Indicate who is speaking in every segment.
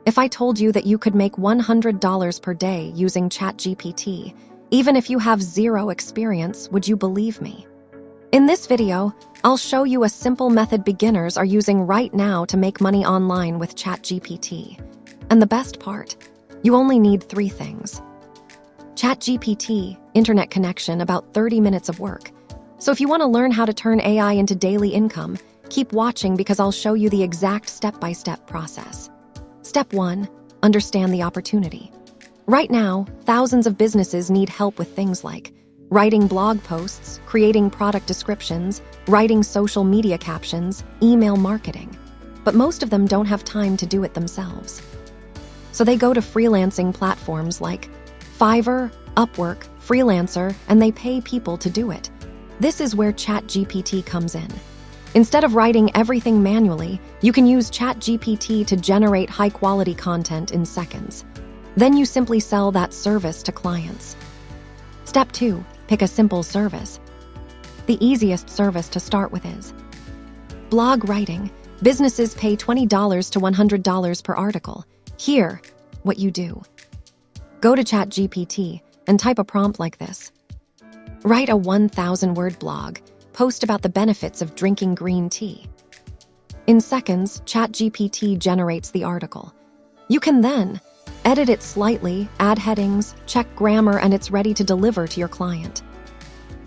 Speaker 1: If I told you that you could make $100 per day using ChatGPT, even if you have zero experience, would you believe me? In this video, I'll show you a simple method beginners are using right now to make money online with ChatGPT. And the best part, you only need 3 things. ChatGPT, internet connection, about 30 minutes of work. So if you want to learn how to turn AI into daily income, keep watching because I'll show you the exact step-by-step process. Step 1, understand the opportunity. Right now, thousands of businesses need help with things like writing blog posts, creating product descriptions, writing social media captions, email marketing. But most of them don't have time to do it themselves. So they go to freelancing platforms like Fiverr, Upwork, Freelancer, and they pay people to do it. This is where ChatGPT comes in. Instead of writing everything manually, you can use ChatGPT to generate high-quality content in seconds. Then you simply sell that service to clients. Step 2, pick a simple service. The easiest service to start with is blog writing. Businesses pay $20 to $100 per article. Here, what you do. Go to ChatGPT and type a prompt like this. Write a 1,000-word blog. Post about the benefits of drinking green tea. In seconds, ChatGPT generates the article. You can then edit it slightly, add headings, check grammar, and it's ready to deliver to your client.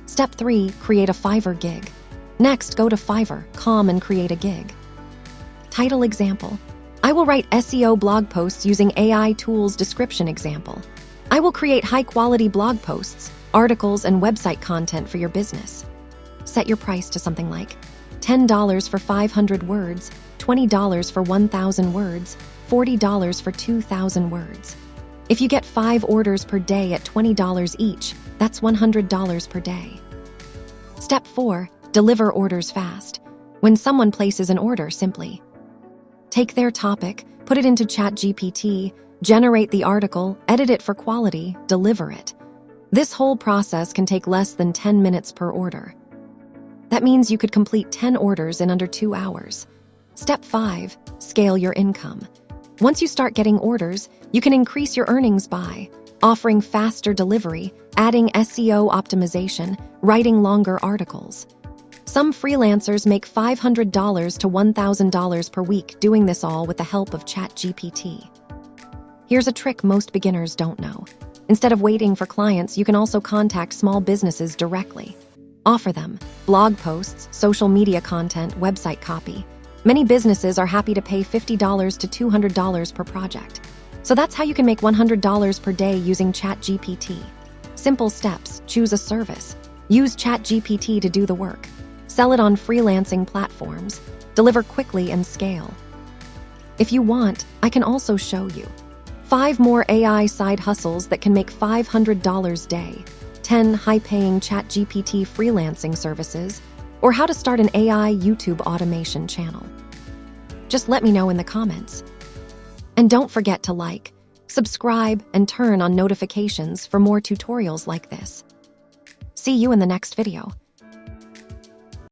Speaker 1: Step 3, create a Fiverr gig. Next, go to Fiverr.com and create a gig. Title example. I will write SEO blog posts using AI tools. Description example. I will create high-quality blog posts, articles, and website content for your business. Set your price to something like $10 for 500 words, $20 for 1,000 words, $40 for 2,000 words. If you get 5 orders per day at $20 each, that's $100 per day. Step 4, deliver orders fast. When someone places an order, simply take their topic, put it into ChatGPT, generate the article, edit it for quality, deliver it. This whole process can take less than 10 minutes per order. That means you could complete 10 orders in under 2 hours. Step 5, scale your income. Once you start getting orders, you can increase your earnings by offering faster delivery, adding SEO optimization, writing longer articles. Some freelancers make $500 to $1,000 per week doing this all with the help of ChatGPT. Here's a trick most beginners don't know. Instead of waiting for clients, you can also contact small businesses directly. Offer them blog posts, social media content, website copy. Many businesses are happy to pay $50 to $200 per project. So that's how you can make $100 per day using ChatGPT. Simple steps: choose a service, use ChatGPT to do the work, sell it on freelancing platforms, deliver quickly, and scale. If you want, I can also show you 5 more AI side hustles that can make $500 a day, 10 high-paying ChatGPT freelancing services, or how to start an AI YouTube automation channel. Just let me know in the comments. And don't forget to like, subscribe, and turn on notifications for more tutorials like this. See you in the next video.